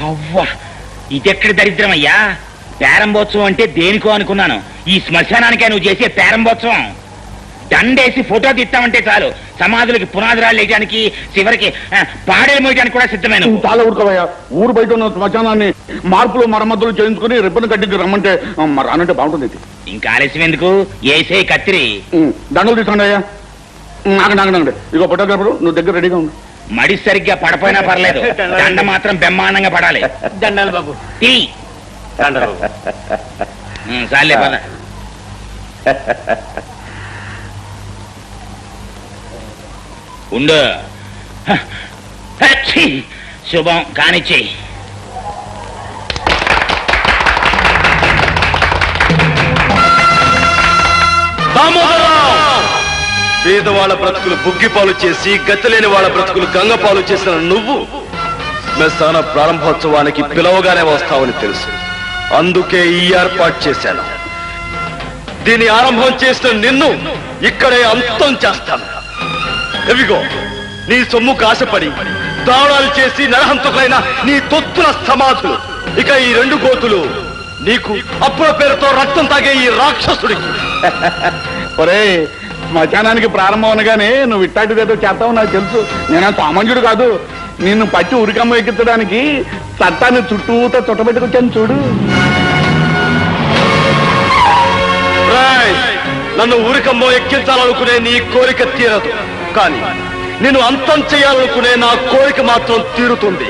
అవ్వా ఇదెక్కడి దరిద్రం అయ్యా. పేరంబోత్సవం అంటే దేనికో అనుకున్నాను. ఈ శ్మశానానికే నువ్వు చేసే పేరంబోత్సవం. దండేసి ఫోటో తీస్తామంటే చాలు, సమాధులకి పునాదురాలు వేయడానికి, చివరికి పాడేలు మోయడానికి కూడా సిద్ధమైన. చాలా ఊరుకోవయ్యా. ఊరు బయట ఉన్న శ్మశానాన్ని మార్పులు మరమ్మతులు చేయించుకుని రిబ్బన్ కట్టించి రమ్మంటే రానంటే బాగుంటుంది. ఇంకా ఆలస్యం ఎందుకు, ఏసే కత్తిరి. దండలు తీసుకోండి అయ్యా. నాగండి ఇగో ఫోటోగ్రాఫర్, నువ్వు దగ్గర రెడీగా ఉండు. మడి సరిగ్గా పడపోయినా పర్లేదు, దండ మాత్రం బ్రహ్మాండంగా పడాలి. దండాలు బాబు. చాలే పద. ఉండు. శుభం కానిచ్చి. పేదవాళ్ళ బ్రతుకులు బుగ్గిపాలు చేసి, గతిలేని వాళ్ళ బ్రతుకులు గంగపాలు చేసిన నువ్వు శ్మశాన ప్రారంభోత్సవానికి పిలవగానే వస్తావని తెలుసు. అందుకే ఈ ఏర్పాటు చేశాను. దీని ఆరంభం చేసిన నిన్ను ఇక్కడే అంతం చేస్తాను. ఎవిగో నీ సొమ్ము కాశపడి దారుణాలు చేసి నరహంతకులైన నీ తొత్తుల సమాధులు. ఇక ఈ 2 గోతులు నీకు అప్పుల పేరుతో రక్తం తాగే ఈ రాక్షసుడికి. ఒరే, శ్మశానానికి ప్రారంభం అనగానే నువ్వు ఇట్టాంటిదేదో చేస్తావు నాకు తెలుసు. నేనా సామాన్యుడు కాదు. నిన్ను పట్టి ఉరికమ్మ ఎక్కించడానికి చట్టాన్ని చుట్టూతో చుట్టబెట్టుకొచ్చాను చూడు. నన్ను ఊరికమ్మో ఎక్కించాలనుకునే నీ కోరిక తీరదు, కానీ నిన్ను అంతం చేయాలనుకునే నా కోరిక మాత్రం తీరుతుంది.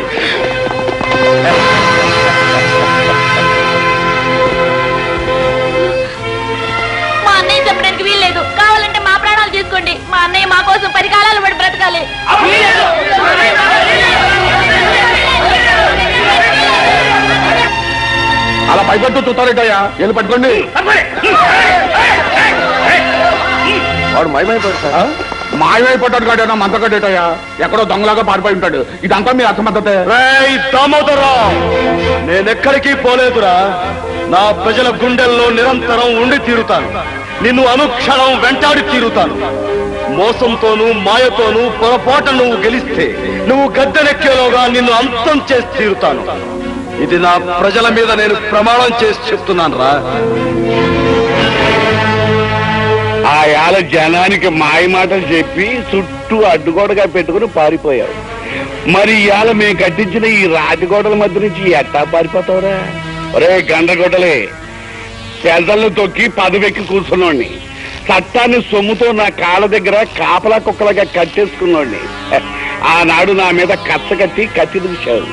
మా అన్నయ్య చెప్పడానికి వీల్లేదు. కావాలంటే మా ప్రాణాలు తీసుకోండి. మా అన్నయ్య మా కోసం 10 కాలాలు పడి బ్రతకాలి. అలా పైపట్టు చూస్తారేటయ్యా, వెళ్ళి పట్టుకోండి. వాడు మాయమైపోతాడా? మాయమైపోతాడు కాడేనా, మంతకడేటయ్యా. ఎక్కడో దొంగలాగా పారిపోయి ఉంటాడు. ఇదంతా మీ అసమర్థతే. దామోదరరావు, నేనెక్కడికి పోలేదురా. నా ప్రజల గుండెల్లో నిరంతరం ఉండి తీరుతాను. నిన్ను అనుక్షణం వెంటాడి తీరుతాను. మోసంతోనూ మాయతోనూ పొరపాటు నువ్వు గెలిస్తే, నువ్వు గద్దెనెక్కేలోగా నిన్ను అంతం చేసి తీరుతాను. ఇది నా ప్రజల మీద నేను ప్రమాణం చేసి చెప్తున్నాను రా. ఆ యాల జనానికి మాయ మాటలు చెప్పి చుట్టూ అడ్డుగోడగా పెట్టుకుని పారిపోయావు. మరి ఇవాళ మేము కట్టించిన ఈ రాతిగోడల మధ్య నుంచి ఎట్టా పారిపోతావురా? ఒరే గండ్రగొడ్డలే, చెదలను తొక్కి పదవెక్కి కూర్చున్నోడిని, చట్టాన్ని సొమ్ముతో నా కాళ్ళ దగ్గర కాపలా కుక్కలుగా కట్టేసుకున్నోడిని ఆనాడు నా మీద కచ్చ కట్టి కత్తి దూశావు.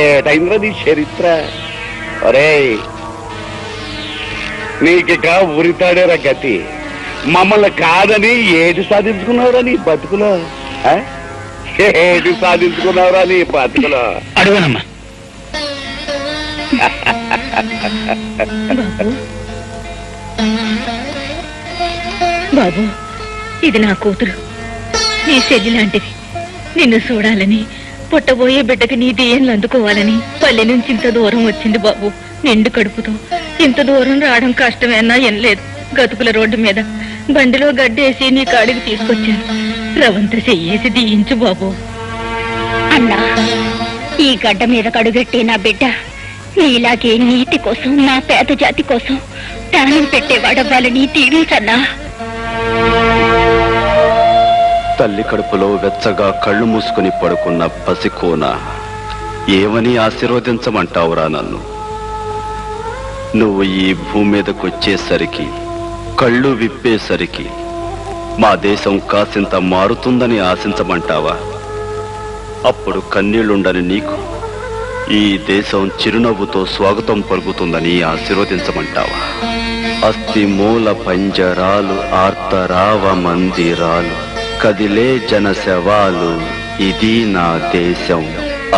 ఏటైంద్రది చరిత్ర. ఒరే, నీకిక ఉరితాడేరా గతి. మమ్మల్ని కాదని ఏది సాధించుకున్నావురా నీ బతుకులో? ఏది సాధించుకున్నావురా నీ బతుకులో? అడుగునమ్మా. బాబు, ఇది నా కూతురు, నీ చెల్లి లాంటిది. నిన్ను చూడాలని, పుట్టబోయే బిడ్డకి నీ దేయంలో అందుకోవాలని పల్లె నుంచి ఇంత దూరం వచ్చింది బాబు. నిండు కడుపుతో ఇంత దూరం రావడం కష్టమేనా ఏం లేదు. గతుకుల రోడ్డు మీద బండిలో గడ్డేసి నీ కాడికి తీసుకొచ్చాను. రవంత చెయ్యేసి దీయించు బాబు. అన్నా, ఈ గడ్డ మీద కడుగట్టి నా బిడ్డ నీలాగే నీతి కోసం, నా పేద జాతి కోసం ప్రాణం పెట్టేవాడవ్వాలని దీవించన్నా. తల్లి కడుపులో వెచ్చగా కళ్ళు మూసుకుని పడుకున్న పసికోన ఏమని ఆశీర్వదించమంటావురా నన్ను? నువ్వు ఈ భూమి మీదకు వచ్చేసరికి, కళ్ళు విప్పేసరికి మా దేశం కాసింత మారుతుందని ఆశించమంటావా? అప్పుడు కన్నీళ్లుండని నీకు ఈ దేశం చిరునవ్వుతో స్వాగతం పలుకుతుందని ఆశీర్వదించమంటావా? అస్థి మూల పంజరాలు, ఆర్తరావ మందిరాలు, కదిలే జనశవాలు, ఇది నా దేశం,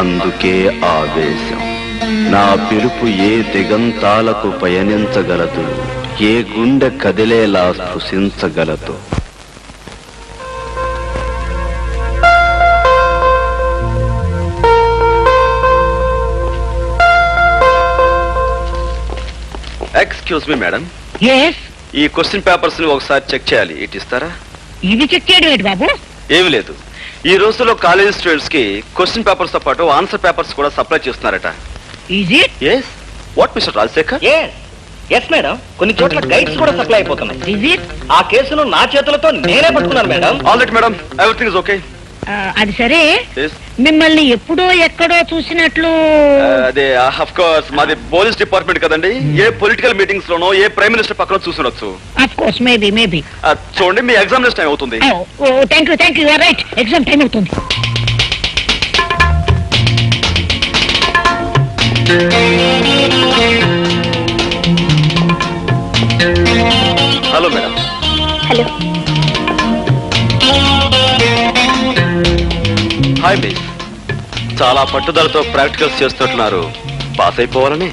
అందుకే ఆవేశం. నా పిలుపు ఏ దిగంతాలకు పయనించగలదు, ఏ గుండె కదిలేలా స్పృశించగలదు. ఎక్స్క్యూజ్ మీ మేడం, ఈ క్వశ్చన్ పేపర్స్ ని ఒకసారి చెక్ చేయాలి. ఇటు ఇస్తారా? ఇవి చెక్ చేయడం ఏంటి బాబు? ఏమి లేదు, ఈ రోజుల్లో కాలేజ్ స్టూడెంట్స్ కి క్వశ్చన్ పేపర్స్ తో పాటు ఆన్సర్ పేపర్స్ కూడా సప్లై చేస్తున్నారట. Is it? Yes what mister Rajasekhar? Yes madam, కొన్ని చోట్ల గైడ్స్ కూడా సప్లై అయిపోతున్నాయి. Is it? ఆ కేసును నా చేతులతో నేనే పట్టుకున్నాను మేడం. All right madam, everything is okay. అది సరే, మిమ్మల్ని ఎప్పుడో ఎక్కడో చూసినట్లు. అదే ఆఫ్ కోర్స్ మాది పోలీస్ డిపార్ట్మెంట్ కదండి. ఏ పొలిటికల్ మీటింగ్స్ లోనో ఏ ప్రైమ్ మినిస్టర్ పక్కన చూసుండొచ్చు. Of course, maybe. చూడండి, మీ ఎగ్జామినేషన్ టైం అవుతుంది. Thank you right, exam time అవుతుంది. Hello madam. Hello. Hi miss. చాలా పట్టుదలతో ప్రాక్టికల్స్ చేస్తున్నారు. పాస్ అయిపోవాలని.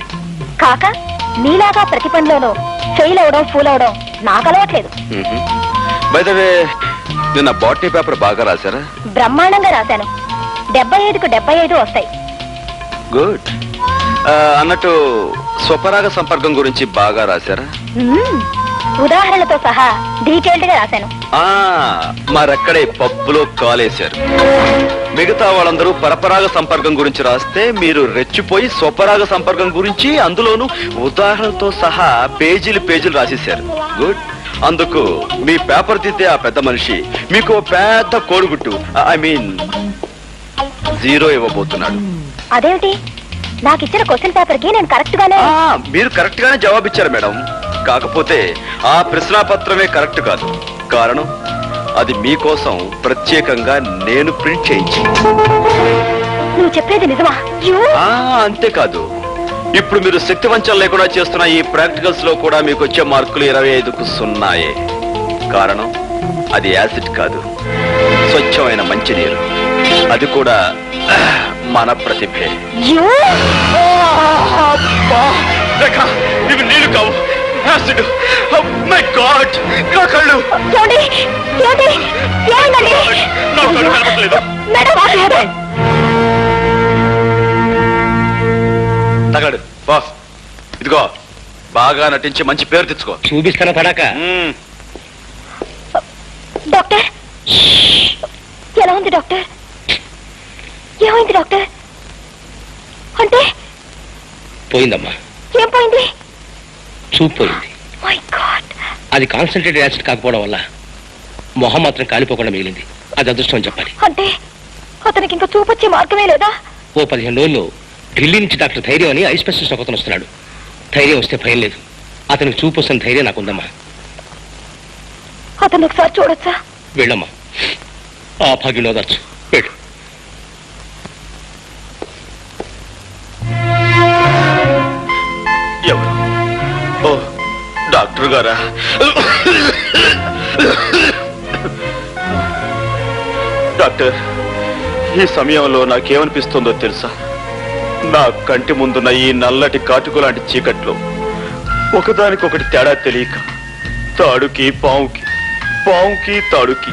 కాక నీలాగా ప్రతి పనిలోనూ ఫెయిల్ అవడం ఫూల్ అవడం నాకు అలవాట్లేదు. బై ద వే, నిన్న బాటనీ పేపర్ బాగా రాశారా? బ్రహ్మాండంగా రాశాను. 75కు 75 వస్తాయి. గుడ్. అన్నట్టు స్వపరాగ సంపర్కం గురించి బాగా రాశారా? ఉదాహరణలతో సహా డీటెయిల్డ్ గా రాశాను. మరక్కడే పబ్బులో కాలేశారు. మిగతా వాళ్ళందరూ పరపరాగ సంపర్కం గురించి రాస్తే మీరు రెచ్చిపోయి స్వపరాగ సంపర్కం గురించి అందులోనూ ఉదాహరణతో సహా పేజీలు రాసేశారు. గుడ్. అందుకు మీ పేపర్ తీస్తే ఆ పెద్ద మనిషి మీకు పెద్ద కోడిగుట్టు, ఐ మీన్ 0 ఇవ్వబోతున్నాడు. అదేమిటి? నాకు ఇచ్చిన క్వశ్చన్ పేపర్ కి నేను కరెక్ట్ గానే. మీరు కరెక్ట్ గానే జవాబిచ్చారు మేడం. కాకపోతే ఆ ప్రశ్నాపత్రమే కరెక్ట్ కాదు. కారణం, అది మీకోసం ప్రత్యేకంగా నేను ప్రింట్ చేయించి. నువ్వు చెప్పేది నిజమా? అంతేకాదు, ఇప్పుడు మీరు శక్తి వంచన లేకుండా చేస్తున్న ఈ ప్రాక్టికల్స్ లో కూడా మీకు వచ్చే మార్కులు 25కు 0. కారణం, అది యాసిడ్ కాదు, స్వచ్ఛమైన మంచినీరు. అది కూడా మన ప్రతిభే. ఇవి నీళ్లు కావు, యాసిడ్. మై గాడ్, నా కళ్ళు. తగలడు బాస్. ఇదిగో, బాగా నటించి మంచి పేరు తెచ్చుకో. చూపిస్తాను పడాక. డాక్టర్, ఎలా ఉంది డాక్టర్? ఏమైంది డాక్టర్? అంటే పోయిందమ్మా. ఏం పోయింది? చూపు పోయింది. My God. అది కాన్సన్ట్రేటెడ్ యాసిడ్ కాకపోవడం వల్ల మొహం మాత్రం కాలిపోకుండా మిగిలింది. అది అదృష్టం అని చెప్పాలి. అంటే అతనికి ఇంకా చూపొచ్చే మార్గమే లేదా? ఓ 15 రోజుల్లో ఢిల్లీ నుంచి డాక్టర్ ధైర్యం అని ఐ స్పెషలిస్ట్ ఒకతను వస్తున్నాడు. ధైర్యం వస్తే భయం లేదు. అతనికి చూపు వస్తున్న ధైర్యం నాకుందమ్మా. అతను ఒకసారి చూడొచ్చా? వెళ్ళమ్మా, ఆ భాగ్యంలో దాచు. వెళ్ళు. ఎవరు? ఓ, డాక్టర్ గారా? డాక్టర్, ఈ సమయంలో నాకేమనిపిస్తుందో తెలుసా? నా కంటి ముందున్న ఈ నల్లటి కాటుకు లాంటి చీకట్లో ఒకదానికొకటి తేడా తెలియక తాడుకి పావుకి, పావుకి తాడుకి,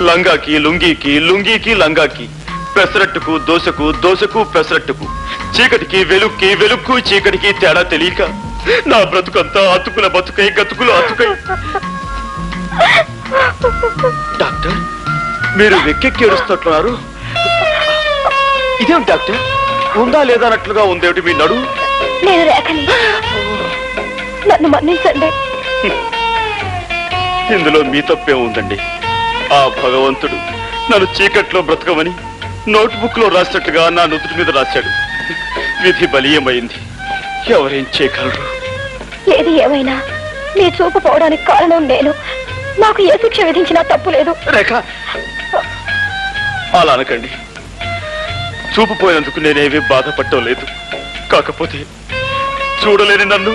లంగాకి లుంగీకి, లుంగీకి లంగాకి, పెసరట్టుకు దోశకు, దోశకు పెసరట్టుకు, చీకటికి వెలుక్కి, వెలుక్కు చీకటికి తేడా తెలియక నా బ్రతుకంతా అతుకుల బతుకై, గతుకులు అతుకై. డాక్టర్, మీరు వెక్కెక్కి ఏడుస్తున్నారు. ఇదేం డాక్టర్, ఉందా లేదా అన్నట్లుగా ఉందేమిటి మీ నడు? నేను రేఖని, నన్ను మన్నించండి. ఇందులో మీ తప్పే ఉందండి. ఆ భగవంతుడు నన్ను చీకట్లో బ్రతకమని నోట్బుక్ లో రాసినట్టుగా నా నుదుటి మీద రాశాడు. విధి బలీయమైంది. ఎవరేం చేయగలరు? ఏది ఏమైనా నీ చూపు పోవడానికి కారణం నేను. నాకు ఏ శిక్ష విధించినా తప్పు లేదు. రేఖ, అలా అనకండి. చూపు పోయినందుకు నేనేమీ బాధపడటం లేదు. కాకపోతే చూడలేని నన్ను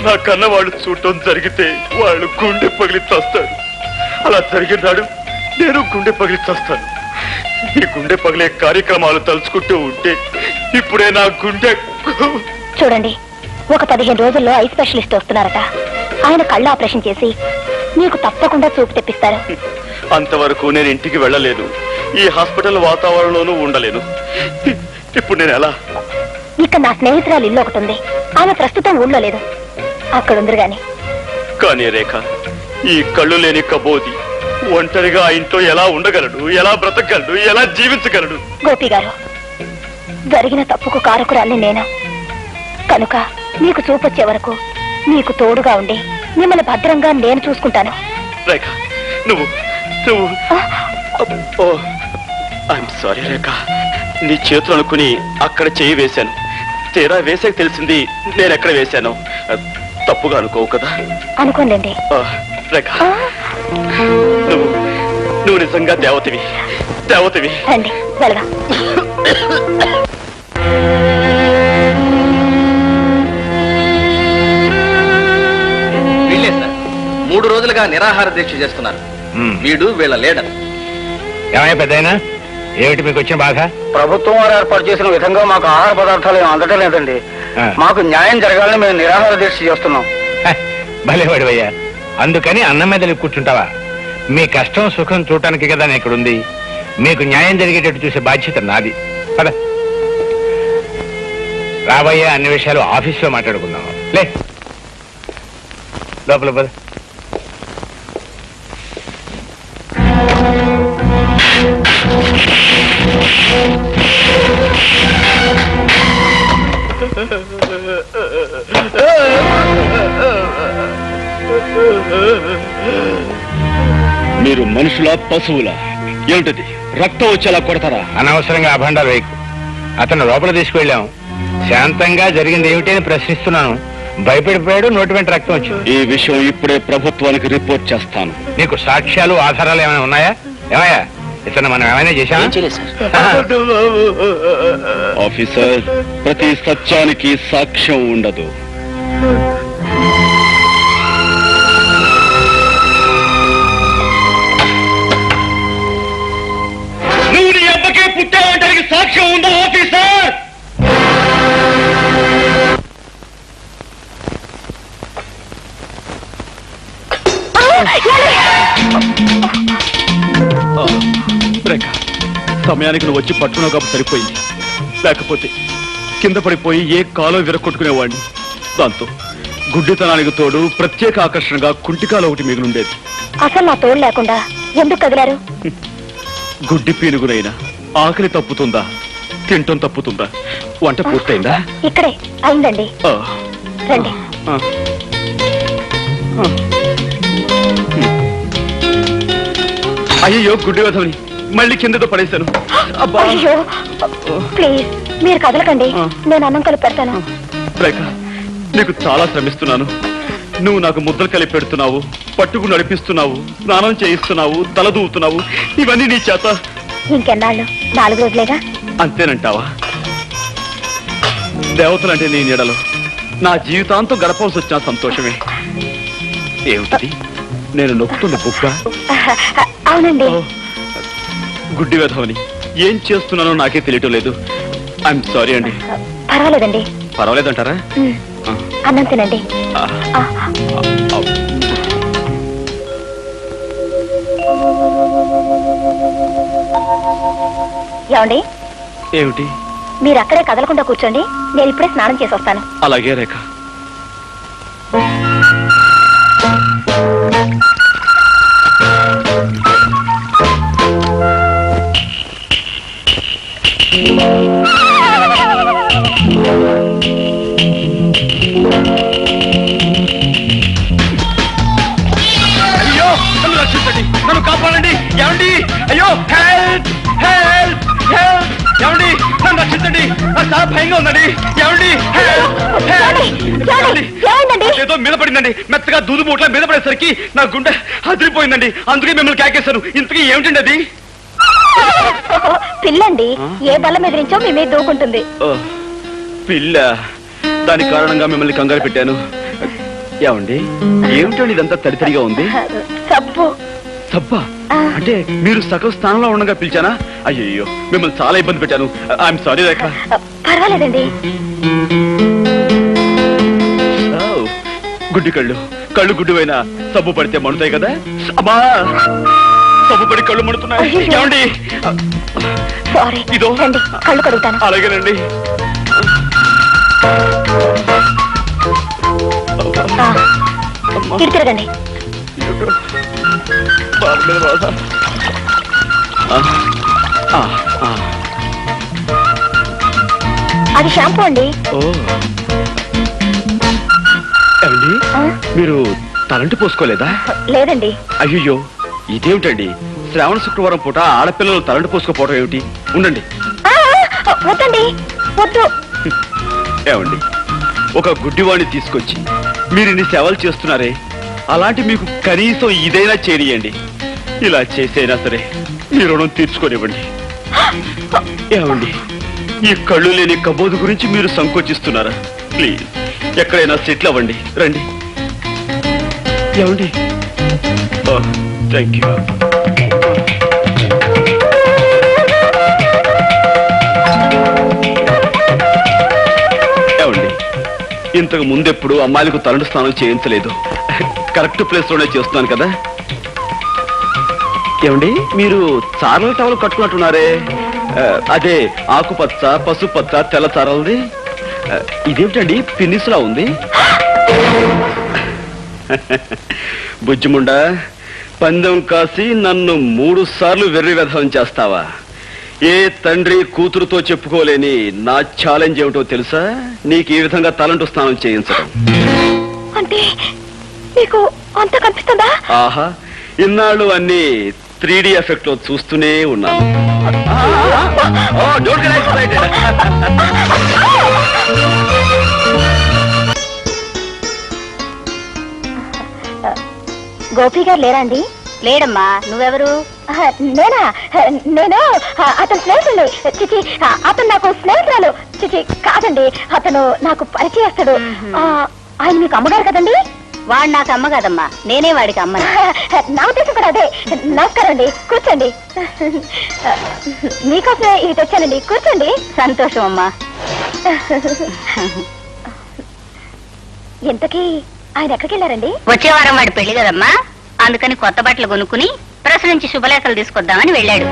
నా కన్న వాళ్ళు చూడటం జరిగితే వాళ్ళు గుండె పగిలి చస్తారు. అలా జరిగినాడు నేను గుండె పగిలి చస్తాను. ఈ గుండె పగిలే కార్యక్రమాలు తలుచుకుంటూ ఉంటే ఇప్పుడే నా గుండె. చూడండి, ఒక 15 రోజుల్లో ఐ స్పెషలిస్ట్ వస్తున్నారట. ఆయన కళ్ళ ఆపరేషన్ చేసి మీకు తప్పకుండా చూపు తెప్పిస్తారు. అంతవరకు నేను ఇంటికి వెళ్ళలేదు. ఈ హాస్పిటల్ వాతావరణంలోనూ ఉండలేను. ఇప్పుడు నేను ఎలా? ఇక్కడ నా స్నేహితురాలు ఇల్లు ఒకటి ఉంది. ఆమె ప్రస్తుతం ఊళ్ళో లేదు, అక్కడ ఉంది. గాని కానీ రేఖ, ఈ కళ్ళు లేని కబోది ఒంటరిగా ఆ ఇంట్లో ఎలా ఉండగలడు, ఎలా బ్రతకగలడు, ఎలా జీవించగలడు? గోపి గారు, జరిగిన తప్పుకు కారకురాల్ని నేను కనుక మీకు చూపొచ్చే వరకు మీకు తోడుగా ఉండి మిమ్మల్ని భద్రంగా నేను చూసుకుంటాను. రేఖ, నువ్వు ఐఎమ్ సారీ రేఖ, నీ చేతులు అనుకుని అక్కడ చేయి వేశాను. తీరా వేసాక తెలిసింది నేను ఎక్కడ వేశాను. తప్పుగా అనుకోవు కదా? అనుకోండి. రేఖ, నువ్వు నిజంగా దేవతవి. రండి వెళ్దాం. వీళ్ళే సార్ 3 రోజులుగా నిరాహార దీక్ష చేస్తున్నారు. వీడు వీళ్ళ లీడర్. ఏమయ్య పెద్దయినా, ఏమిటి మీకు వచ్చిన బాధ? ప్రభుత్వం వారు ఏర్పాటు చేసిన విధంగా మాకు ఆహార పదార్థాలు ఏమి అందటం లేదండి. మాకు న్యాయం జరగాలని మేము నిరాహార దీక్ష చేస్తున్నాం. భలేవాడివయ్యా, అందుకని అన్నం మీద కూర్చుంటావా? మీ కష్టం సుఖం చూడటానికి కదా నేను ఇక్కడుంది. మీకు న్యాయం జరిగేటట్టు చూసే బాధ్యత నాది. పద రాబోయే అన్ని విషయాలు ఆఫీస్లో మాట్లాడుకుందాం. లే లోపల పద. మీరు మనుషుల పశువుల? ఏమిటది? రక్తం వచ్చేలా కొడతారా? అనవసరంగా అభండాలు వేయకు. అతను లోపల తీసుకువెళ్ళాం. శాంతంగా జరిగింది ఏమిటి అని ప్రశ్నిస్తున్నాను. భయపడిపోయాడు, నోటి వెంట రక్తం వచ్చింది. ఈ విషయం ఇప్పుడే ప్రభుత్వానికి రిపోర్ట్ చేస్తాను. నీకు సాక్ష్యాలు ఆధారాలు ఏమైనా ఉన్నాయా? ఏమయ్యా, ఇతను మనం ఏమైనా చేశామా? ఆఫీసర్, ప్రతి సత్యానికి సాక్ష్యం ఉండదు. నువ్వు నీ అబ్బకే పుట్టావంటానికి సాక్ష్యం ఉందా ఆఫీసర్? రేఖ, సమయానికి నువ్వు వచ్చి పట్టుకున్నావు కాబట్టి సరిపోయింది. లేకపోతే కింద పడిపోయి ఏ కాలో విరగొట్టుకునేవాడిని. దాంతో గుడ్డితనానికి తోడు ప్రత్యేక ఆకర్షణగా కుంటికాలు ఒకటి మిగిలిండేది. అసలు నా తోడు లేకుండా ఎందుకు కదిలారు? గుడ్డి పీనుగునైనా ఆకలి తప్పుతుందా, తింటం తప్పుతుందా? వంట పూర్తయిందా? ఇక్కడే అయిందండి. రండి. అయ్యో, గుడ్డి వధవని మళ్ళీ కిందతో పడేశాను. అయ్యో ప్లీజ్ మీరు కదలకండి, నేను అన్నం కలిపి పెడతాను. రేఖ, నీకు చాలా శ్రమిస్తున్నాను. నువ్వు నాకు ముద్దలు కలిపి పెడుతున్నావు, పట్టుకు నడిపిస్తున్నావు, స్నానం చేయిస్తున్నావు, తల దూవుతున్నావు. ఇవన్నీ నీ చేత. ఇంకెన్నాళ్ళు? 4 రోజులేగా. అంతేనంటావా? దేవతలంటే నీ నీడలో నా జీవితాంతం గడపవలసి వచ్చిన సంతోషమే. ఏమిటి నేను నొక్కుతున్న బుక్క? అవునండి. గుడ్డి వేధవని ఏం చేస్తున్నానో నాకే తెలియటం లేదు. ఐఎమ్ సారీ అండి. పర్వాలేదండి. పర్వాలేదంటారా? అన్నం తినండి. ఏమండి? ఏమిటి? మీరు అక్కడే కదలకుండా కూర్చోండి, నేను ఇప్పుడే స్నానం చేసి వస్తాను. అలాగే రేఖ. అయ్యో, నన్ను రక్షించండి, నన్ను కాపాడండి. ఏమండి? అయ్యో, హెల్ప్ హెల్ప్ హెల్ప్! ఏమండి, నన్ను రక్షించండి, నాకు చాలా భయంగా ఉందండి. ఏమండి? ఏదో మీద పడిందండి, మెత్తగా దూదు మూట్ల మీద పడేసరికి నా గుండె అదిరిపోయిందండి. అందుకే మిమ్మల్ని కేకేశాను. ఇంతకీ ఏమిటండి అది? పిల్లండి, ఏ బల్ల మీద నుంచో మీ మీద దూకుంటుంది. పిల్ల? దాని కారణంగా మిమ్మల్ని కంగారు పెట్టాను. ఏమండి, ఏమిటండి ఇదంతా తడితడిగా ఉంది? సబ్బు. సబ్బా? అంటే మీరు సగం స్థానంలో ఉండగా పిలిచానా? అయ్యో, మిమ్మల్ని చాలా ఇబ్బంది పెట్టాను. ఐఎమ్ సారీ రేఖ. పర్వాలేదండి. గుడ్డి కళ్ళు గుడ్డువైనా సబ్బు పడితే మణుతాయి కదా. అమ్మా, సబ్బు పడి కళ్ళు మణుతున్నాయి. ఏమండి? సారీ. ఇదో కళ్ళు కడుగుతాను. అలాగేనండి. ఇటు తిరగండి. బాధ మీద బాధ. అది షాంపూ అండి. ఓ ఏమండి, మీరు తలంటి పోసుకోలేదా? లేదండి. అయ్యో, ఇదేమిటండి? శ్రావణ శుక్రవారం పూట ఆడపిల్లలు తలంటి పోసుకోపోవడం ఏమిటి? ఉండండి. వద్దండి, వద్దు. ఏమండి, ఒక గుడ్డివాణ్ణి తీసుకొచ్చి మీరు ఇన్ని సేవలు చేస్తున్నారే, అలాంటి మీకు కనీసం ఇదైనా చేరియండి. ఇలా చేసైనా సరే మీ రుణం తీర్చుకోనివ్వండి. ఏమండి, ఈ కళ్ళు లేని కబోదు గురించి మీరు సంకోచిస్తున్నారా? ప్లీజ్ ఎక్కడైనా సెటిల్ అవ్వండి. రండి. ఏమండి? Thank you. ఏమండి, ఇంతకు ముందెప్పుడు అమ్మాయిలకు తలంటు స్నానం చేయించలేదు. కరెక్ట్ ప్లేస్ లోనే చేస్తున్నాను కదా. ఏమండి, మీరు చారల టవలు కట్టుకున్నట్టున్నారే, అదే ఆకుపచ్చ, పసుపచ్చ, తెల్ల చారలది. ఇదేమిటండి పిన్నిస్లా ఉంది? బుజ్జిముండా, పందెం కాసి నన్ను 3 సార్లు వెర్రి వెధం చేస్తావా? ఏ తండ్రి కూతురుతో చెప్పుకోలేని నా ఛాలెంజ్ ఏమిటో తెలుసా? నీకు ఈ విధంగా తలంటు స్నానం చేయించడం. అంటే మీకు అంత కనిపిస్తుందా? ఆహా, ఇన్నాళ్ళు అన్ని 3D ఎఫెక్ట్ లో చూస్తూనే ఉన్నాను. గోపి గారు లేరా అండి? లేడమ్మా. నువ్వెవరు? నేనా? నేను అతను స్నేహితుడు. చిచి, అతను నాకు స్నేహితురాలు. చిచి కాదండి, అతను నాకు పరిచయస్తుడు. ఆయన మీకు అమ్మగారు కదండి? వాడు నాకు అమ్మ కదమ్మా, నేనే వాడికి అమ్మ. నా ఉద్దేశం కూడా అదే. నమస్కారం అండి, కూర్చోండి. మీకోసమే ఇవి తెచ్చానండి, కూర్చోండి. సంతోషం అమ్మా. ఇంతకీ ఆయన ఎక్కడికి వెళ్ళారండి? వచ్చే వారం వాడి పెళ్లి కదమ్మా, అందుకని కొత్త బట్టలు కొనుక్కుని ప్రెస్ నుంచి శుభలేఖలు తీసుకొద్దామని వెళ్ళాడు.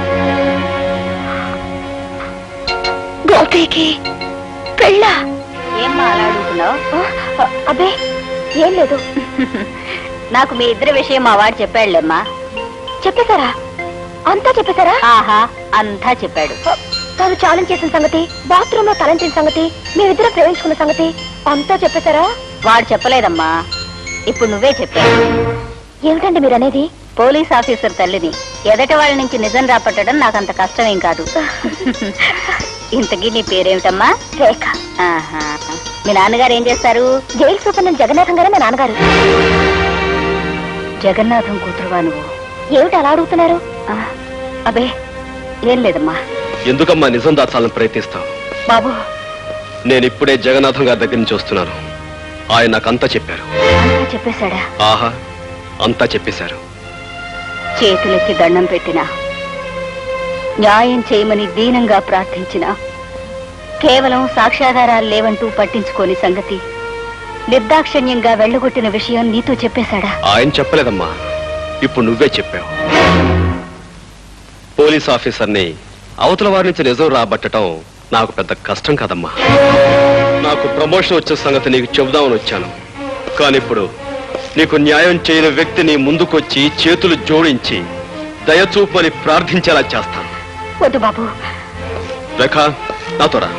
గోపికి పెళ్ళా? ఏమ్మా అలా అడుగుతున్నావు? అబ్బే ఏం లేదు. నాకు మీ ఇద్దరి విషయం మా వాడు చెప్పాడులేమ్మా. చెప్పేశారా? అంతా చెప్పేశారా? ఆహా, అంతా చెప్పాడు. తాను ఛాలెంజ్ చేసిన సంగతి, బాత్రూమ్ లో తలంచిన సంగతి, మీరిద్దరం ప్రేమించుకున్న సంగతి అంతా చెప్పేశారా? వాడు చెప్పలేదమ్మా, ఇప్పుడు నువ్వే చెప్పావు. ఏమిటండి మీరు అనేది? పోలీస్ ఆఫీసర్ తల్లిని ఎదటి వాళ్ళ నుంచి నిజం రాపట్టడం నాకంత కష్టమేం కాదు. ఇంతకీ నీ పేరేమిటమ్మా? రేఖ. ఆహా, మీ నాన్నగారు ఏం చేస్తారు? జైలు సూపరింటెండెంట్ జగన్నాథం గారే మా నాన్నగారు. జగన్నాథం కూతురువా నువ్వు? ఏమిటి అలా అడుగుతున్నారు? అబే ఏం లేదమ్మా. ఎందుకమ్మా నిజం దాచాలని ప్రయత్నిస్తావు? బాబు, నేను ఇప్పుడే జగన్నాథం గారి దగ్గర నుంచి వస్తున్నాను. ఆయన నాకంతా చెప్పారు. అంతా చెప్పేశాడా? ఆహా, అంతా చెప్పేశారు. చేతులెత్తి దండం పెట్టినా, న్యాయం చేయమని దీనంగా ప్రార్థించినా, కేవలం సాక్ష్యాధారాలు లేవంటూ పట్టించుకోని సంగతి, నిర్దాక్షిణ్యంగా వెళ్ళగొట్టిన విషయం నీతో చెప్పేశాడా? ఆయన చెప్పలేదమ్మా, ఇప్పుడు నువ్వే చెప్పావు. పోలీస్ ఆఫీసర్ని అవతల వారి నుంచి నిజం రాబట్టడం నాకు పెద్ద కష్టం కాదమ్మా. నాకు ప్రమోషన్ వచ్చే సంగతి నీకు చెబుదామని వచ్చాను. కానీ ఇప్పుడు నీకు న్యాయం చేయని వ్యక్తిని ముందుకొచ్చి చేతులు జోడించి దయచూపని ప్రార్థించేలా చేస్తాను. వద్దు బాబు. రేఖ, నాతో రా.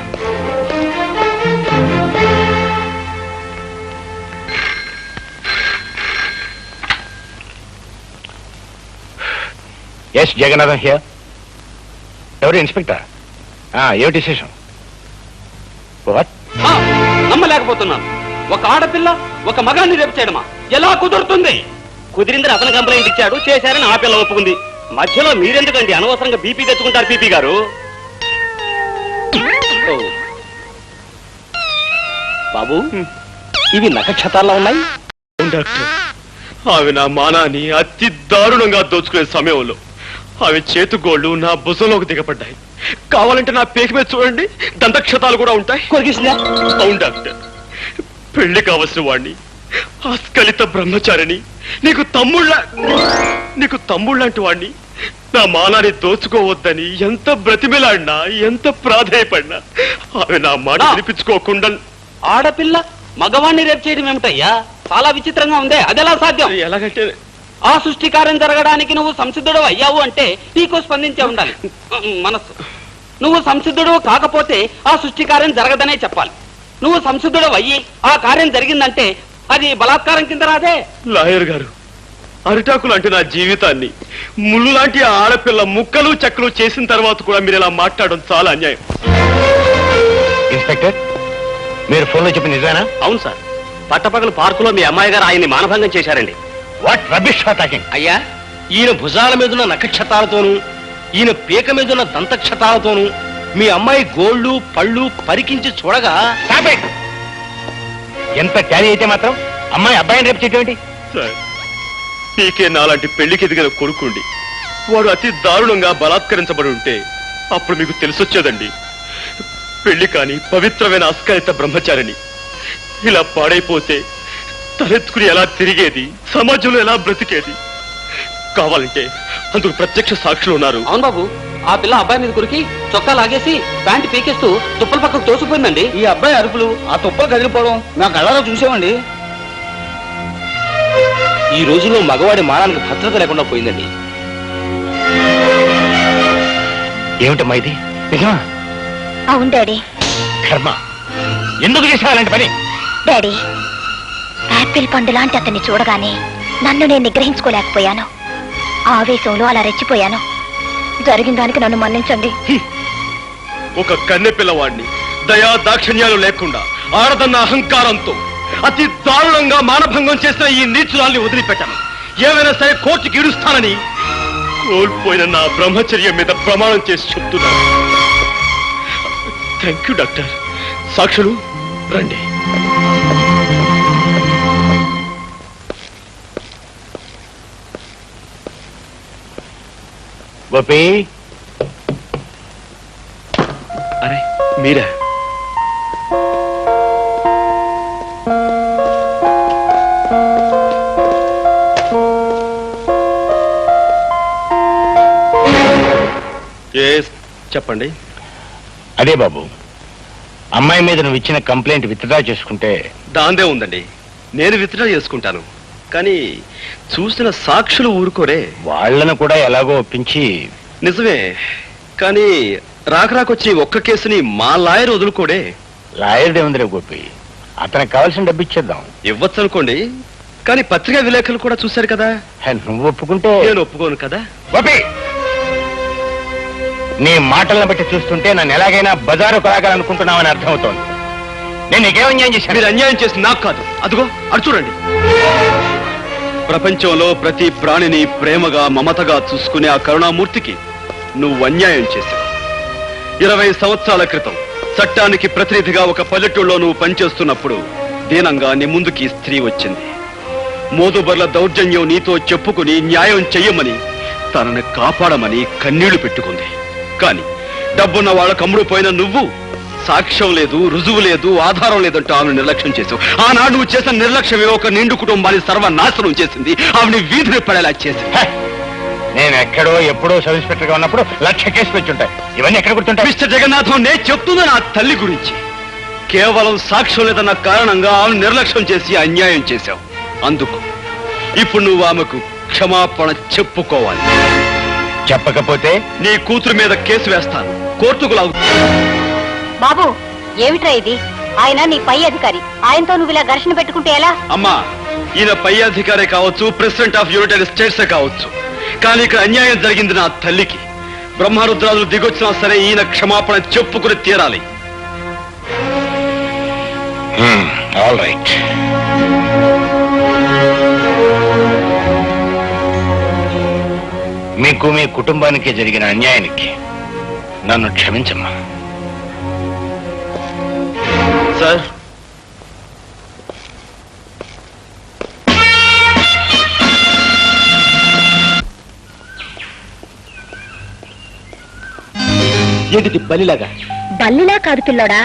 Yes Jagannatham here. ఎవరు ఇన్స్పెక్టర్? ఏమిటి విశేషం? నమ్మలేకపోతున్నాను. ఒక ఆడపిల్ల ఒక మగాన్ని రేపు చేయడమా? ఎలా కుదురుతుంది? కుదిరిందని అతను కంప్లైంట్ ఇచ్చాడు, చేశారని ఆ పిల్ల ఒప్పుకుంది. మధ్యలో మీరెందుకండి అనవసరంగా బీపీ తెచ్చుకుంటారు? పీపీ గారు, బాబు ఇవి నక్షత్రాల్లో ఉన్నాయి. డాక్టర్, ఆమె నా మానాన్ని అతి దారుణంగా దోచుకునే సమయంలో ఆమె చేతుగోళ్లు నా భుజంలోకి దిగబడ్డాయి. కావాలంటే నా పేక మీద చూడండి, దంతక్షతాలు కూడా ఉంటాయి. అవును డాక్టర్, పెళ్లి కావలసిన వాణ్ణి, ఆస్కలిత బ్రహ్మచారిని, నీకు తమ్ముళ్ళంటి వాణ్ణి నా మానాన్ని దోచుకోవద్దని ఎంత బ్రతిమిలాడినా, ఎంత ప్రాధేయపడినా ఆమె నా మాట వినిపించుకోకుండా. ఆడపిల్ల మగవాణ్ణి రేపు చేయడం ఏమిటయ్యా? చాలా విచిత్రంగా ఉందే, అదెలా సాధ్యం? ఎలాగంటే ఆ సృష్టి కార్యం జరగడానికి నువ్వు సంసిద్ధుడు అయ్యావు అంటే నీకు స్పందించే ఉండాలి మనస్సు. నువ్వు సంసిద్ధుడు కాకపోతే ఆ సృష్టి కార్యం జరగదనే చెప్పాలి. నువ్వు సంసిద్ధుడు అయ్యి ఆ కార్యం జరిగిందంటే అది బలాత్కారం కింద రాదే. లాయర్ గారు, అరిటాకు లాంటి నా జీవితాన్ని ముళ్ళు లాంటి ఆ ఆడపిల్ల ముక్కలు చెక్కలు చేసిన తర్వాత కూడా మీరు ఇలా మాట్లాడడం చాలా అన్యాయం. ఇన్స్పెక్టర్, మీరు ఫోన్లో చెప్పి నిజమేనా? అవును సార్, పట్టపగలు పార్కులో మీ అమ్మాయి గారు ఆయన్ని మానభంగం చేశారండి. What rubbish talking? అయ్యా, ఈయన భుజాల మీదున్న నఖక్షతాలతోనూ ఈయన పీక మీదున్న దంతక్షతాలతోనూ మీ అమ్మాయి గోళ్ళు పళ్ళు పరికించి చూడగా ఎంత ట్యాలీ అయితే మాత్రం అమ్మాయి అబ్బాయిని రేపు చేయటం సార్, పీకే నాలాంటి పెళ్లికి ఎదిగిన కొడుకుండి వాడు అతి దారుణంగా బలాత్కరించబడి ఉంటే అప్పుడు మీకు తెలిసొచ్చేదండి. పెళ్లి కాని పవిత్రమైన అస్కరిత బ్రహ్మచారిని ఇలా పాడైపోతే తలెత్తుకుని ఎలా తిరిగేది, సమాజంలో ఎలా బ్రతికేది? కావాలంటే అందుకు ప్రత్యక్ష సాక్షులు ఉన్నారు. అవును బాబు, ఆ పిల్ల అబ్బాయి మీద కొరికి చొక్కా లాగేసి ప్యాంటు పీకేస్తూ తుప్పల పక్కకు తోసిపోయిందండి. ఈ అబ్బాయి అరుపులు, ఆ తుప్పలు కదిలిపోవడం నా కళ్ళలో చూసామండి. ఈ రోజుల్లో మగవాడి మానానికి భద్రత లేకుండా పోయిందండి. ఏమిటమ్మా ఇది? నిజమా? అవును డాడీ. కర్మ, ఎందుకు చేసేవాలంటే పని? డాడీ, యాపిల్ పండు లాంటి అతన్ని చూడగానే నన్ను నేను నిగ్రహించుకోలేకపోయాను. ఆవేశంలో అలా రెచ్చిపోయాను. జరిగిన దానికి నన్ను మన్నించండి. ఒక కన్నె పిల్లవాడిని దయా దాక్షిణ్యాలు లేకుండా ఆడదన్న అహంకారంతో అతి దారుణంగా మానభంగం చేసిన ఈ నీచురాల్ని వదిలిపెట్టాను. ఏమైనా సరే కోర్టుకి ఇడుస్తానని కోల్పోయిన నా బ్రహ్మచర్యం మీద ప్రమాణం చేసి చెప్తున్నాను. Thank you doctor. సాక్షులు రండి. గోపి, అరే మీరా? చెప్పండి. అదే బాబు, అమ్మాయి మీద నువ్వు ఇచ్చిన కంప్లైంట్ విత్డ్రా చేసుకుంటే. దాందే ఉందండి, నేను విత్డ్రా చేసుకుంటాను. కానీ చూసిన సాక్షులు ఊరుకోరే. వాళ్ళను కూడా ఎలాగో ఒప్పించి. నిజమే, కానీ రాకరాకొచ్చి ఒక్క కేసుని మా లాయర్ వదులుకోడే. లాయర్ ఏముందిరే గోపి, అతనికి కావాల్సిన డబ్బు ఇచ్చేద్దాం. ఇవ్వచ్చు అనుకోండి, కానీ పత్రికా విలేకరులు కూడా చూశారు కదా. నువ్వు ఒప్పుకుంటే. నేను ఒప్పుకోను కదా. గోపి, నీ మాటలను బట్టి చూస్తుంటే నన్ను ఎలాగైనా బజారు కొలాగాలనుకుంటున్నావని అర్థమవుతోంది. నేను నీకేం అన్యాయం చేశాను? మీరు అన్యాయం చేసి నాకు కాదు, అదిగో అటు చూడండి. ప్రపంచంలో ప్రతి ప్రాణిని ప్రేమగా మమతగా చూసుకునే ఆ కరుణామూర్తికి నువ్వు అన్యాయం చేశావు. 20 సంవత్సరాల క్రితం చట్టానికి ప్రతినిధిగా ఒక పల్లెటూళ్ళలో నువ్వు పనిచేస్తున్నప్పుడు దీనంగా నీ ముందుకి స్త్రీ వచ్చింది. మోదుబర్ల దౌర్జన్యం నీతో చెప్పుకుని న్యాయం చెయ్యమని, తనని కాపాడమని కన్నీళ్లు పెట్టుకుంది. కానీ డబ్బున్న వాళ్ళ కమ్ముడు పోయిన నువ్వు సాక్ష్యం లేదు, రుజువు లేదు, ఆధారం లేదంటూ ఆమెను నిర్లక్ష్యం చేసావు. ఆనాడు నువ్వు చేసిన నిర్లక్ష్యమే ఒక నిండు కుటుంబాన్ని సర్వనాశనం చేసింది. ఆమెని వీధిని పడేలా చేసింది. నేను ఎక్కడో ఎప్పుడో సబ్ ఇన్స్పెక్టర్ గా ఉన్నప్పుడు 1,00,000 కేసులు వచ్చుంటాయి. ఇవన్నీ ఎక్కడ గుర్తుంటాయి? మిస్టర్ జగన్నాథం, నేను చెప్తున్నా నా తల్లి గురించి. కేవలం సాక్ష్యం లేదన్న కారణంగా ఆమెను నిర్లక్ష్యం చేసి అన్యాయం చేశావు. అందుకు ఇప్పుడు నువ్వు ఆమెకు క్షమాపణ చెప్పుకోవాలి. చెప్పకపోతే నీ కూతురు మీద కేసు వేస్తాను, కోర్టుకు లాగు. బాబు, ఏమిట్రా ఇది? ఆయన నీ పై అధికారి, ఆయనతో నువ్వు ఇలా ఘర్షణ పెట్టుకుంటే ఎలా? అమ్మా, ఈయన పై అధికారే కావచ్చు, ప్రెసిడెంట్ ఆఫ్ యునైటెడ్ స్టేట్స్ కావచ్చు, కానీ ఇక్కడ అన్యాయం జరిగింది నా తల్లికి. బ్రహ్మరుద్రాలు దిగొచ్చినా సరే ఈయన క్షమాపణ చెప్పుకుని తీరాలి. All right. మీకు మీ కుటుంబానికి జరిగిన అన్యాయానికి నన్ను క్షమించమ్మా. సార్, ఏంటిది బలిలాగా? బల్లిలా కాదు పిల్లోడా,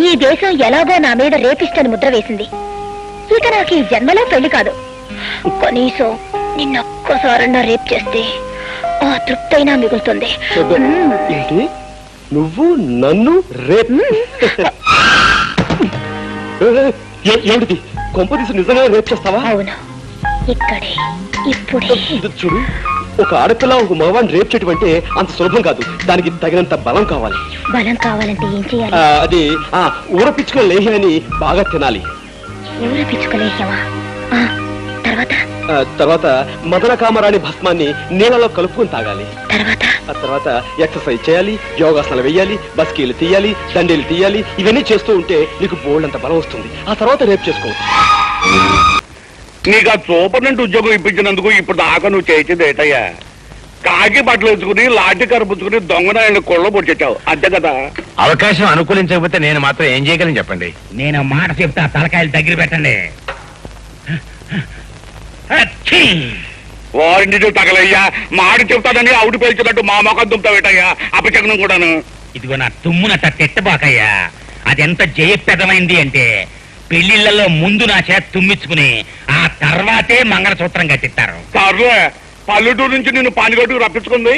ఈ దేశం ఎలాగో నా మీద రేపిస్టని ముద్ర వేసింది. ఇక నాకు ఈ జన్మలో పెళ్లి కాదు. కనీసం నిన్నొక్కసారన్నా రేప్ చేస్తే ఆ తృప్తైనా మిగులుతుంది. ఏంటి, నువ్వు నన్ను రేప్? ఏమిటిది, కొంపదీసి నిజంగా రేప్ చేస్తావా? అవును, ఇక్కడే ఇప్పుడే. చూడు, ఒక ఆడపిల్ల ఒక మగవాడిని రేపు చేయటం అంటే అంత సులభం కాదు. దానికి తగినంత బలం కావాలి. బలం కావాలంటే ఏం చేయాలి? అది ఊరపిచ్చుకున్న లేహ్యాన్ని బాగా తినాలి. ఊర పిచ్చుకలేసావా? తర్వాత మదన కామరాణి భస్మాన్ని నీళ్ళలో కలుపుకొని తాగాలి. ఆ తర్వాత ఎక్సర్సైజ్ చేయాలి, యోగాసనాలు వేయాలి, బస్కీలు తీయాలి, దండీలు తీయాలి. ఇవన్నీ చేస్తూ ఉంటే నీకు బోల్డంత బలం వస్తుంది. ఆ తర్వాత రేపు చేసుకోవచ్చు. నీకు ఆ సూపర్నెంట్ ఉద్యోగం ఇప్పించినందుకు ఇప్పుడు దాకా నువ్వు చేసేది ఏటయ్యా? కాకి బట్టలు వేసుకుని లాఠీ కరుపుచ్చుకుని దొంగనాయని కొళ్ళ పొడిచావు, అంతే కదా? అవకాశం అనుకూలించకపోతే నేను మాత్రం ఏం చేయగలను చెప్పండి. నేను మాట చెప్తా, తలకాయలు దగ్గర పెట్టండి. వారింటి తగలయ్యా, మాట చెప్తాదని అవుడు పేల్చినట్టు మా మొఖం దుంపుతావేటయ్యా అపచకనం కూడాను. ఇదిగో నా తుమ్మునట్ట తిట్టబాకయ్యా. అదెంత జయప్రదమైంది అంటే పెళ్లిళ్లలో ముందు నా చేత తుమ్మించుకుని ఆ తర్వాతే మంగళసూత్రం కట్టిస్తారు. సర్లే, పల్లెటూరు నుంచి నిన్ను పానిగట్టుకు రప్పించుకుంది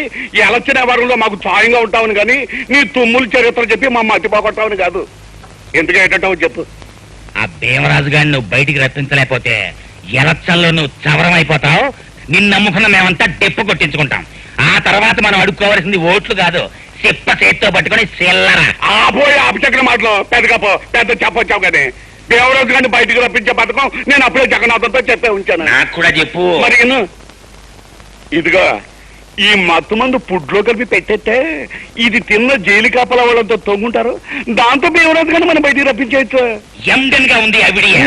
ఎలక్షన్ వ్యవహారంలో మాకు సాయంగా ఉంటావుని కానీ నీ తుమ్ములు చరిత్ర చెప్పి మా మట్టి పోగొట్టావని కాదు. ఎందుకు ఏంటంటావు చెప్పు. ఆ భీమరాజు గారిని నువ్వు బయటికి రప్పించలేకపోతే ఎలక్షన్లో నువ్వు చవరం అయిపోతావు. నిన్ను నమ్ముకున్న మేమంతా డెప్పు కొట్టించుకుంటాం. ఆ తర్వాత మనం అడుక్కోవాల్సింది ఓట్లు కాదు, చెప్ప చేత్తో పట్టుకుని చిల్లరా. ఆపోయి అపచక్ర మాటలు పెద్ద చెప్పొచ్చావు కానీ దేవరాజు గారిని బయటికి రప్పించే పథకం నేను అప్పుడే జగన్నాథంతో చెప్పే ఉంచాను. నాకు కూడా చెప్పు. మరి ఇదిగో ఈ మత్తు మందు ఫుడ్లో కలిపి పెట్టేస్తే ఇది తిన్న జైలు కాపల వాళ్ళంతా తొంగుంటారు. దాంతో దేవరాజు గారిని మనం బయటికి రప్పించేయచ్చు. ఎండన్ గా ఉంది అవిడియా.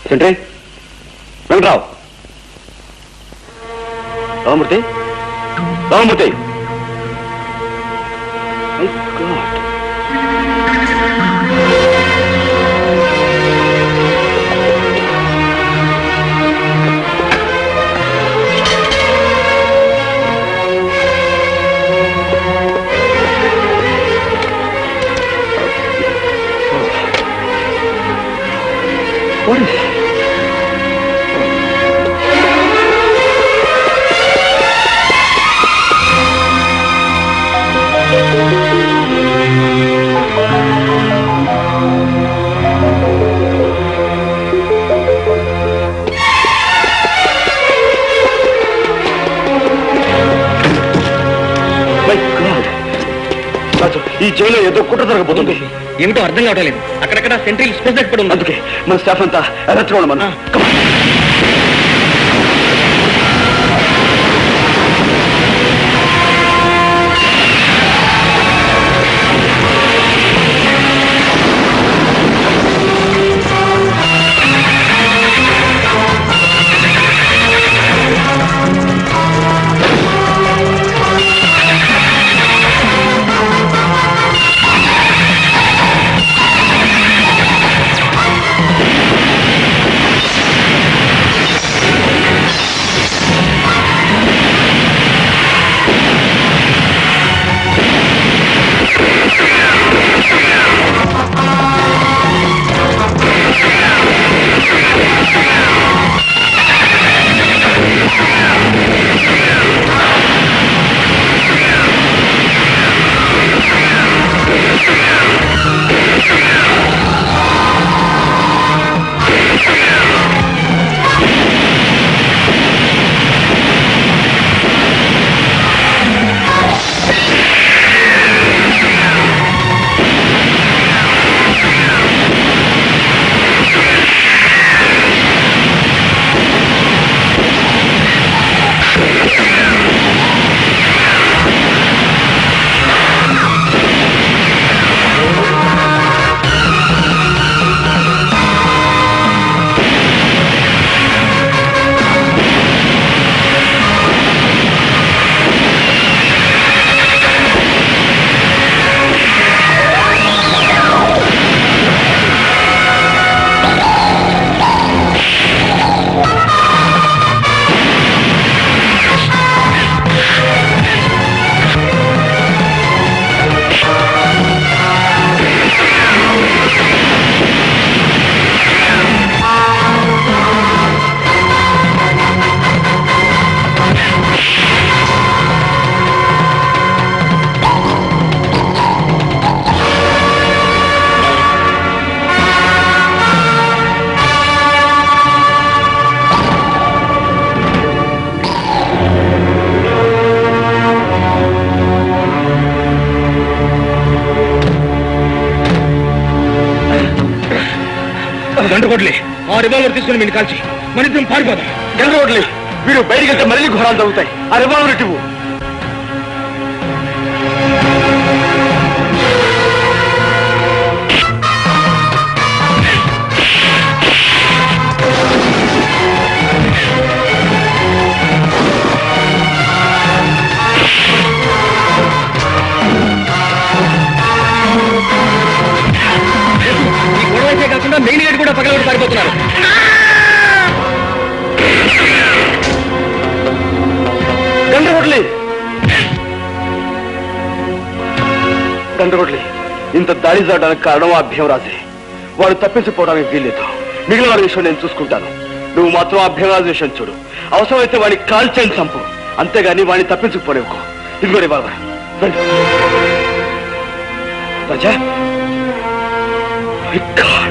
Sentry Venkatrao, Ramamurthy, Ramamurthy. What is it? ఈ జైల్లో ఏదో కుట్ర జరగబోతుంది. ఏమిటో అర్థం కావడం లేదు. అక్కడక్కడ సెంట్రల్ స్పెషల్ కూడా ఉంది. అందుకే మన స్టాఫ్ అంతా అలర్ట్ గా ఉండమను. గంటకొడ్లే ఆ రివాల్వర్ తీసుకుని మీరు కాల్చి మన ఇద్దరం పారిపోదాం. గండ్రగొడ్లే, వీరు బయటికి వెళ్తే మళ్ళీ ఘోరాలు జరుగుతాయి. ఆ రివాల్వర్ ఇవ్వు. ఈ గొడవైతే కాకుండా మెయిన్ గేట్ కూడా పగలబడి పారిపోతున్నారు. గండ్రగొడ్లే, గండ్రగొడ్లే, ఇంత దాడి జరగడానికి కారణం ఆ భీమరాజే. వాడు తప్పించిపోవడానికి వీల్లేదు. మిగిలిన వారి విషయం నేను చూసుకుంటాను. నువ్వు మాత్రం ఆ భీమరాజు విషయం చూడు. అవసరమైతే వాడిని కాల్చేని చంపు, అంతేగాని వాడిని తప్పించుకుపోలేవుకో. ఇదిగో రివాల్వర్. Raja, My God.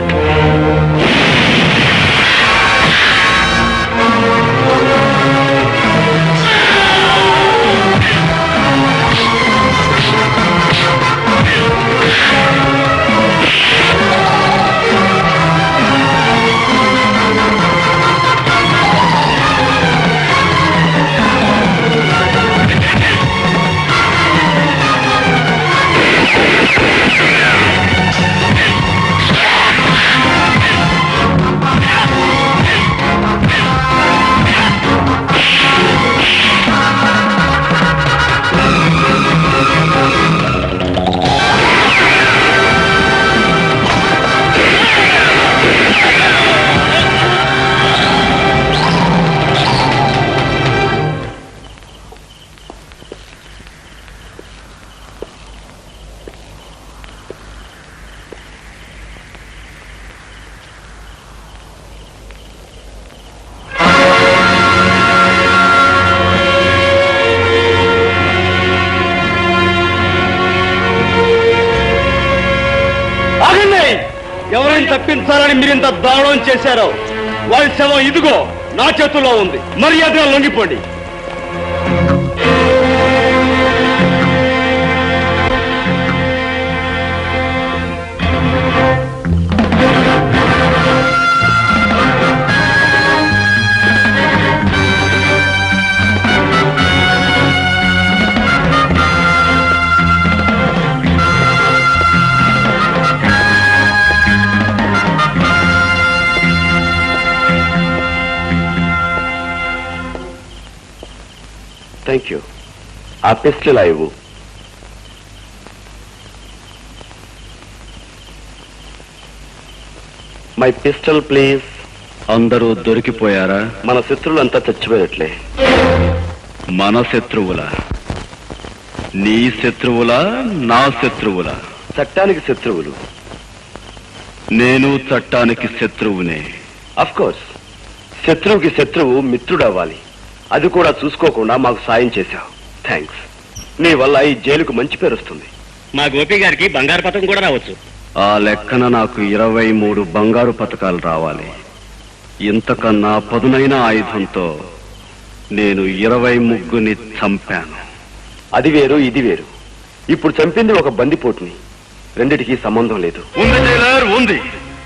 ఎవరైనా తప్పించాలని మీరింత దారుణం చేశారో వారి శవం ఇదిగో నా చేతుల్లో ఉంది. మర్యాదగా లొంగిపోండి. Thank you. ఆ పిస్టల్ ఇవ్వు. My pistol please. అందరూ దొరికిపోయారా? మన శత్రువులంతా చచ్చిపోయట్లే. మన శత్రువులా? నీ శత్రువులా నా శత్రువులా? చట్టానికి శత్రువులు. నేను చట్టానికి శత్రువునే. అఫ్ కోర్స్, శత్రువుకి శత్రువు మిత్రుడు అవ్వాలి. అది కూడా చూసుకోకుండా మాకు సాయం చేశావు. థ్యాంక్స్. నీ వల్ల ఈ జైలుకు మంచి పేరు వస్తుంది. మా గోపి గారికి బంగారు పథకం కూడా రావచ్చు. ఆ లెక్కన నాకు 23 బంగారు పతకాలు రావాలి. ఇంతకన్నా పదునైన ఆయుధంతో నేను 23ని చంపాను. అది వేరు, ఇది వేరు. ఇప్పుడు చంపింది ఒక బందిపోటుని. రెండిటికి సంబంధం లేదు. ఉంది జైలర్, ఉంది.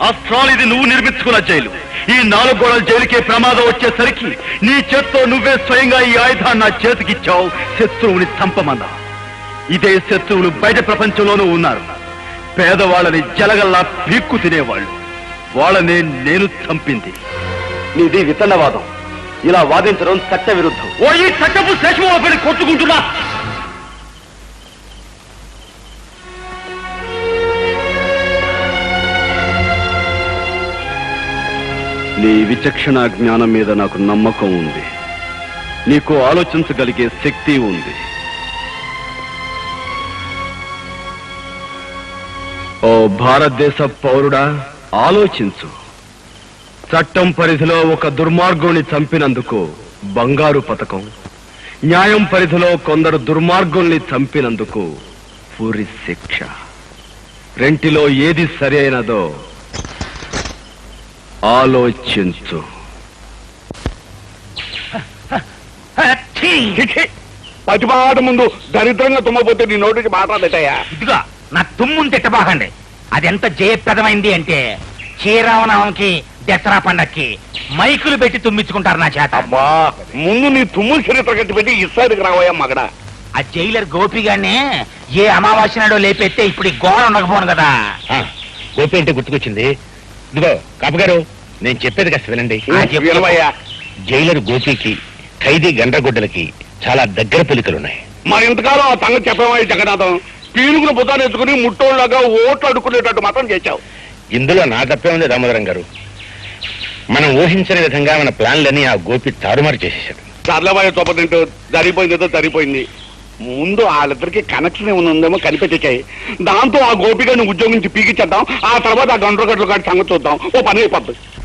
ఆఫ్టర్ ఇది నువ్వు నిర్మించుకున్న జైలు. ఈ 4 గోడల జైలుకే ప్రమాదం వచ్చేసరికి నీ చేత్తో నువ్వే స్వయంగా ఈ ఆయుధాన్ని నా చేతికిచ్చావు. శత్రువుని చంపమన్నా. ఇదే శత్రువులు బయట ప్రపంచంలోనూ ఉన్నారు. పేదవాళ్ళని జలగల్లా పీక్కు తినేవాళ్ళు. వాళ్ళనే నేను చంపింది. నీది విత్తనవాదం. ఇలా వాదించడం చట్ట విరుద్ధం. ఓ ఈ చట్టపు శేషమోపడి కొట్టుకుంటున్నా. నీ విచక్షణ జ్ఞానం మీద నాకు నమ్మకం ఉంది. నీకు ఆలోచించగలిగే శక్తి ఉంది. ఓ భారతదేశ పౌరుడా, ఆలోచించు. చట్టం పరిధిలో ఒక దుర్మార్గుని చంపినందుకు బంగారు పతకం, న్యాయం పరిధిలో కొందరు దుర్మార్గుల్ని చంపినందుకు పూరి శిక్ష. రెంటిలో ఏది సరి అయినదో ఆలోచించు. పతిపాట ముందు దరిద్రంగా తుమ్మపోతే నీ నోటికి మాట్లాడతాయా? ఇదిగా నా తుమ్ముని తిట్టబాకండి. అది ఎంత జయప్రదమైంది అంటే శ్రీరామనవమికి దసరా పండక్కి మైకులు పెట్టి తుమ్మించుకుంటారు నా చేత. అబ్బా ముందు నీ తుమ్ములు చరిత్ర కట్టి పెట్టి ఇస్సారికి రావయ్యా మగడా. ఆ జైలర్ గోపిగానే ఏ అమావాస్య నాడో లేపెత్తే ఇప్పుడు ఈ గోడ ఉండకపోను కదా. గోపి అంటే గుర్తుకొచ్చింది. ఇదిగో కాపుగారు, నేను చెప్పేది కాస్త వినండి. వినవయ్యా. జైలర్ గోపికి ఖైదీ గండ్రగొడ్డలకి చాలా దగ్గర పొలికలున్నాయి. మరి ఇంతకాలం ఆ సంగతి చెప్పేవా జగన్నాథం? పీనుగులు బుధాన్ని ఎత్తుకుని ముట్టోళ్ళగా ఓట్లు అడుక్కునేటట్టు మాత్రం చేశావు. ఇందులో నా తప్పే ఉంది దామోదరం గారు. మనం ఊహించని విధంగా మన ప్లాన్లన్నీ ఆ గోపి తారుమారు చేసేశాడు. చర్లబాయ తోపతింటూ జరిగిపోయింది ఏదో జరిగిపోయింది. ముందు వాళ్ళిద్దరికి కనెక్షన్ ఏమైనా ఉందేమో కనిపెట్టాయి. దాంతో ఆ గోపిగా నువ్వు ఉద్యోగం నుంచి పీకిచ్చేద్దాం. ఆ తర్వాత ఆ గండ్రగడ్డలు కాటి సంగతి చూద్దాం. ఓ పని అయిపోద్ది.